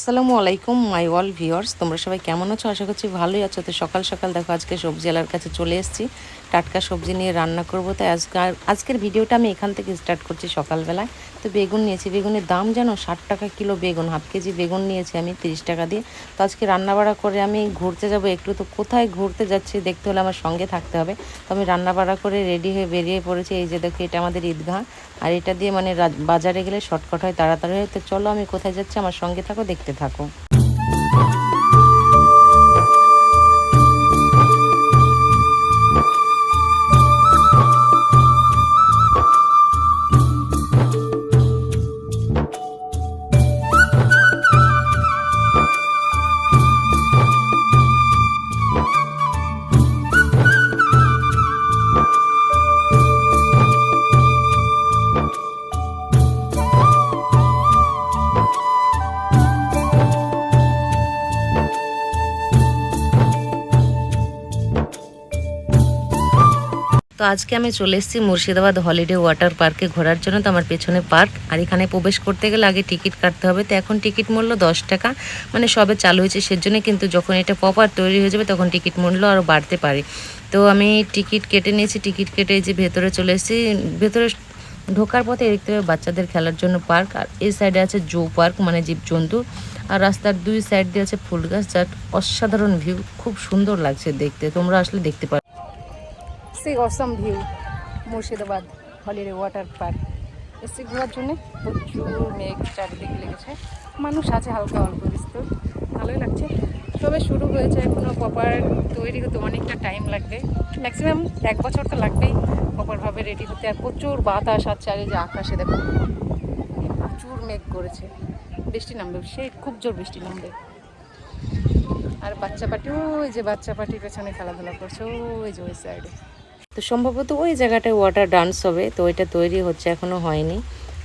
আসসালামু আলাইকুম my all viewers, তোমরা সবাই কেমন আছো? আশা করছি ভালোই আছো। তো সকাল সকাল দেখো আজকে সবজি আলার কাছে চলে এসেছি, টাটকা সবজি নিয়ে রান্না করব। তাই আজকের ভিডিওটা আমি এখান থেকে স্টার্ট করছি সকালবেলায়। তো বেগুন নিয়েছি, বেগুনের দাম জানো 60 টাকা কিলো বেগুন, হাফ কেজি বেগুন নিয়েছি আমি 30 টাকা দিয়ে। তো আজকে রান্নাবাড়া করে আমি ঘুরতে যাব একটু। তো কোথায় ঘুরতে যাচ্ছি দেখতে হলে আমার সঙ্গে থাকতে হবে। তো আমি রান্নাবাড়া করে রেডি হয়ে বেরিয়ে পড়েছি। এই যে দেখো এটা আমাদের ঈদগাহ, আর এটা দিয়ে মানে বাজারে গেলে শর্টকাট হয়, তাড়াতাড়ি হয়। তো চলো আমি কোথায় যাচ্ছি আমার সঙ্গে থাকো, দেখতে থাকো। তো আজকে আমি চলে এসেছি মুর্শিদাবাদ হলিডে ওয়াটার পার্কে ঘোরার জন্য। তো আমার পেছনে পার্ক, আর এখানে প্রবেশ করতে গেলে আগে টিকিট কাটতে হবে। তো এখন টিকিট মূল্য 10 টাকা, মানে সবে চালু হয়েছে সেজন্য। কিন্তু যখন এটা প্রপার তৈরি হয়ে যাবে তখন টিকিট মূল্য আরও বাড়তে পারে। তো আমি টিকিট কেটে নিয়েছি, টিকিট কেটে যে ভেতরে চলে এসেছি। ভেতরে ঢোকার পথে দেখতে হবে বাচ্চাদের খেলার জন্য পার্ক, আর এই সাইডে আছে জু পার্ক মানে জীবজন্তু। আর রাস্তার দুই সাইড দিয়ে আছে ফুল গাছ, যার অসাধারণ ভিউ, খুব সুন্দর লাগছে দেখতে। তোমরা আসলে দেখতে পারো। সে awesome view Murshidabad holiday water park. এসে ঘোরার জন্য প্রচুর মেঘ চারিদিকে লেগেছে, মানুষ আছে হালকা অল্প বিস্তর, ভালোই লাগছে। তবে শুরু হয়েছে, এখনও প্রপার তৈরি হতে অনেকটা টাইম লাগবে, ম্যাক্সিমাম 1 বছর তো লাগবেই প্রপারভাবে রেডি হতে। আর প্রচুর বাতাস আছে, আর এই যে আকাশে দেখো প্রচুর মেঘ করেছে, বৃষ্টি নামবে, সেই খুব জোর বৃষ্টি নামবে। আর বাচ্চা পাটি, ওই যে বাচ্চা পাটির পেছনে খেলাধুলা করছে, ওই যে ওই সাইডে। তো সম্ভবত ওই জায়গাটায় ওয়াটার ডান্স হবে, তো ওইটা তৈরি হচ্ছে, এখনও হয়নি।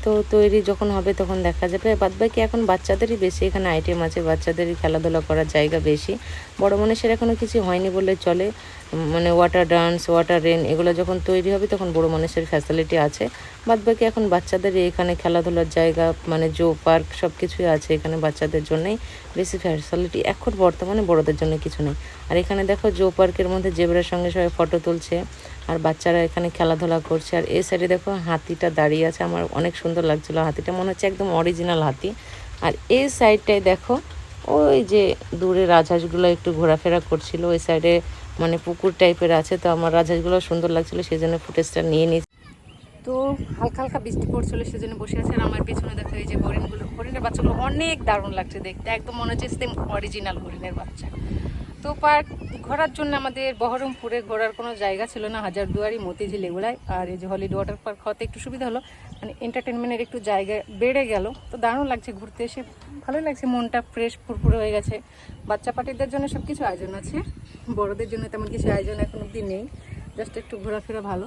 তো তৈরি যখন হবে তখন দেখা যাবে। বাদবাকি এখন বাচ্চাদেরই বেশি এখানে আইটেম আছে, বাচ্চাদেরই খেলাধুলা করার জায়গা বেশি। বড় মানুষের এখনও কিছু হয়নি বললে চলে, মানে ওয়াটার ডান্স, ওয়াটার রেন এগুলো যখন তৈরি হবে তখন বড় মানুষের ফ্যাসিলিটি আছে। বাদবাকি এখন বাচ্চাদেরই এখানে খেলাধুলার জায়গা, মানে জো পার্ক সব কিছুই আছে এখানে, বাচ্চাদের জন্যই বেশি ফ্যাসিলিটি। এখন বর্তমানে বড়দের জন্য কিছু নেই। আর এখানে দেখো জো পার্কের মধ্যে জেব্রার সঙ্গে সবাই ফটো তুলছে, আর বাচ্চারা এখানে খেলাধুলা করছে। আর এই সাইডে দেখো হাতিটা দাঁড়িয়ে আছে, আমার অনেক সুন্দর লাগছিল হাতিটা, মনে হচ্ছে একদম অরিজিনাল হাতি। আর এই সাইডটায় দেখো ওই যে দূরে রাজহাঁসগুলো একটু ঘোরাফেরা করছিল, ওই সাইডে মানে পুকুর টাইপের আছে। তো আমার রাজহাঁসগুলো সুন্দর লাগছিল, সেই জন্য ফুটেজটা নিয়ে নিয়েছি। তো হালকা হালকা বৃষ্টি পড়ছিল সেজন্য বসে আছে। আর আমার পেছনে দেখো এই যে হরিণগুলো, হরিণের বাচ্চাগুলো অনেক দারুণ লাগছে দেখতে, একদম মনে হচ্ছে সেম অরিজিনাল হরিণের বাচ্চা। তো পার্ক ঘোরার জন্য আমাদের বহরমপুরে ঘোরার কোনো জায়গা ছিল না, হাজারদুয়ারি, মতিঝিল এগুলাই। আর এই যে হলিডে ওয়াটার পার্ক হওয়াতে একটু সুবিধা হলো, মানে এন্টারটেনমেন্টের একটু জায়গা বেড়ে গেল। তো দারুণ লাগছে ঘুরতে এসে, ভালোই লাগছে, মনটা ফ্রেশ ফুরফুরে হয়ে গেছে। বাচ্চা পার্টিদের জন্য সব কিছু আয়োজন আছে, বড়দের জন্য তেমন কিছু আয়োজন এখন অবধি নেই, জাস্ট একটু ঘোরাফেরা ভালো,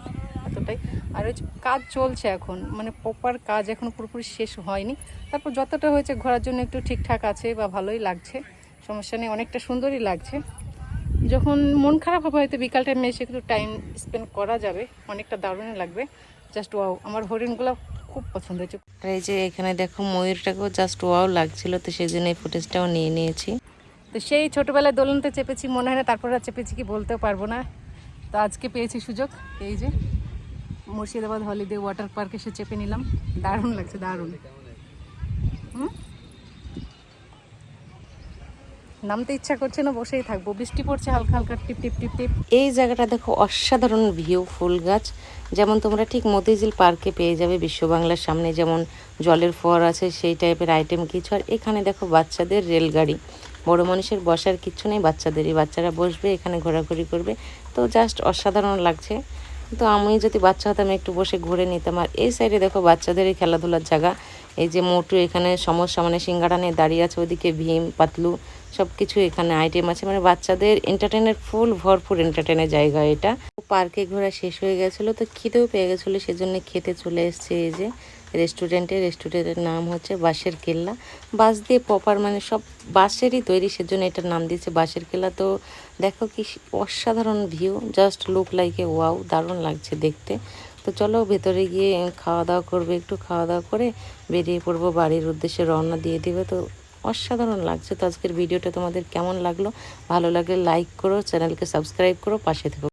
এতটাই। আর ওই কাজ চলছে এখন, মানে প্রপার কাজ এখন পুরোপুরি শেষ হয়নি। তারপর যতটা হয়েছে ঘোরার জন্য একটু ঠিকঠাক আছে বা ভালোই লাগছে, সমস্যা নেই, অনেকটা সুন্দরই লাগছে। যখন মন খারাপ হবে হয়তো বিকাল টাইমে এসে একটু টাইম স্পেন্ড করা যাবে, অনেকটা দারুণই লাগবে। জাস্ট ওয়াও, আমার হরিণগুলো খুব পছন্দ হয়েছে। আর এই যে এখানে দেখো ময়ূরটাকেও জাস্ট ওয়াও লাগছিল, তো সেই জন্য এই ফুটেজটাও নিয়ে নিয়েছি। তো সেই ছোটোবেলায় দোলনতে চেপেছি মনে হয় না, তারপর আর চেপেছি কি বলতেও পারবো না। তো আজকে পেয়েছি সুযোগ, এই যে মুর্শিদাবাদ হলিডে ওয়াটার পার্ক এসে চেপে নিলাম, দারুণ লাগছে, দারুণ। নামতে ইচ্ছা করছে না, বসেই থাকবো, বৃষ্টি পড়ছে হালকা হালকা টিপ টিপ টিপ টিপ। এই জায়গাটা দেখো অসাধারণ ভিউ, ফুল গাছ, যেমন তোমরা ঠিক মতিঝিল পার্কে পেয়ে যাবে বিশ্ব বাংলার সামনে যেমন জলের ফোয়ারা আছে, সেই টাইপের আইটেম কিছু। আর এখানে দেখো বাচ্চাদের রেলগাড়ি, বড় মানুষের বসার কিচ্ছু নেই, বাচ্চাদেরই, বাচ্চারা বসবে এখানে ঘোরাঘুরি করবে। তো জাস্ট অসাধারণ লাগছে। তো আমি যদি বাচ্চা হতাম একটু বসে ঘুরে নিতাম। আর এই সাইডে দেখো বাচ্চাদেরই খেলাধুলার জায়গা, এই যে মোটু এখানে সমস্যা মানে সিঙ্গাড়া নিয়ে দাঁড়িয়ে আছে, ওদিকে ভীম, পাতলু সব কিছু এখানে আইটেম আছে, মানে বাচ্চাদের এন্টারটেনের ফুল ভরপুর এন্টারটেনের জায়গা এটা। পার্কে ঘোরা শেষ হয়ে গেছিলো, তো খিদেও পেয়ে গেছিলো, সেজন্য খেতে চলে এসছে এই যে রেস্টুরেন্টের নাম হচ্ছে বাঁশের কেল্লা। বাঁশ দিয়ে প্রপার মানে সব বাঁশেরই তৈরি, সেজন্য এটার নাম দিয়েছে বাঁশের কেল্লা। তো দেখো কি অসাধারণ view, just look like a wow, দারুণ লাগছে দেখতে। তো চলো ভেতরে গিয়ে খাওয়া দাওয়া করবে, একটু খাওয়া দাওয়া করে বেরিয়ে পড়বো, বাড়ির উদ্দেশ্যে রওনা দিয়ে দিবে। তো অসাধারণ লাগছে। তো আজকের ভিডিওটা তোমাদের কেমন লাগলো? ভালো লাগলে লাইক করো, চ্যানেলকে সাবস্ক্রাইব করো, পাশে থেকো।